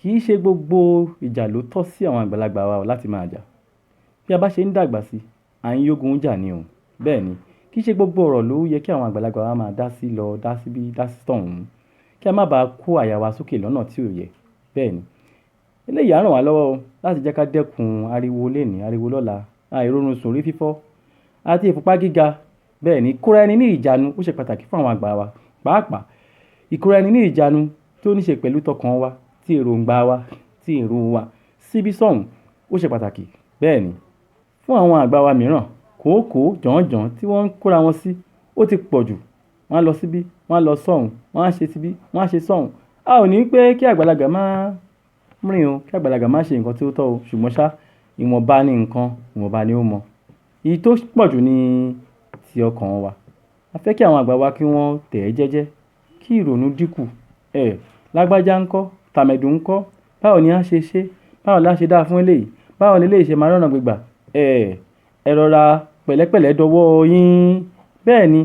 Kì í ṣe gbogbo ìjà ló tọ́ sí àwọn àgbàlagbà wa láti máa jà. Bí a bá ṣe ń dàgbà sí, à ń yógun jà ni o. Bẹ́ẹ̀ ni, kì í ṣe gbogbo ọ̀rọ̀ ló yẹ kí àwọn àgbàlagbà wa máa dá sí lọ, dá sí bí, dá sí tọ̀hún. Kí a má bàá kó àyà wa sókè lọ́nà tí ò yẹ. Bẹ́ẹ̀ ni, eléyìí á ràn wá lọ́wọ́ o láti jẹ́ ká dẹ́kun ariwo lénìí, ariwo lọ́la, àìrórun sùn, orí fífọ́ àti ìfúnpá gíga. Bẹ́ẹ̀ ni, ìkóra ẹni ní ìjánu ó ṣe pàtàkì fún àwọn àgbà wa. Pàápàá, ìkóra ẹni ní ìjánu tó ní ṣe pẹ̀lú tọkàn wa, tí èròǹgbà wa, tí èrò wa síbí sọ́hùn ó ṣe pàtàkì. Bẹ́ẹ̀ ni, fún àwọn àgbà wa mìíràn, kòókòó jọ̀njọ̀n tí wọ́n ń kóra wọn sí ó ti pọ̀ jù. Wọ́n á lọ síbí, wọ́n á lọ sọ́hùn, wọ́n á ṣe síbí, wọ́n á ṣe sọ́hùn. A ò ní pé kí àgbàlagbà máa rìn o, kí àgbàlagbà máa ṣe nǹkan tí ó tọ́ o, ṣùgbọ́n ṣá, ìwọ̀nba ni nǹkan, ìwọ̀nba ni ó mọ̀. Èyí tó pọ̀ jù ni ti ọkàn wa. A fẹ́ kí àwọn àgbà wa kí wọ́n tẹ̀ ẹ́ jẹ́jẹ́, kí ìrònú dínkù. Lágbájá ńkọ́, tàmẹ̀dù ńkọ́, báwo ni a ṣe ṣe? Báwo la ṣe dáa fún eléyìí? Báwo ni eléyìí ṣe máa rọ́nà gbégbà? Ẹ rọra pẹ̀lẹ́pẹ̀lẹ́ dọwọ́ yín. Bẹ́ẹ̀ ni,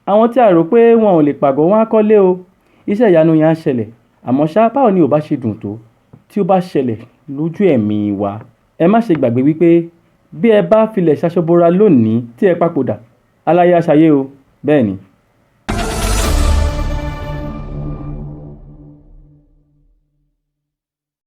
àwọn tí a rò pé wọn ò lè pàgọ́ wọn á kọ́lé o. Iṣẹ́ ìyanu yẹn á ṣẹlẹ̀. Àmọ́ ṣá, báwo ni ò bá ṣe dùn tó tí ó bá ṣẹlẹ̀ lójú ẹ̀mí wa? Ẹ má ṣe gbàgbé wípé bí ẹ bá filẹ̀ ṣaṣọ́bora lónìí tí ẹ papòdà, aláyé á ṣayé o. Bẹ́ẹ̀ ni.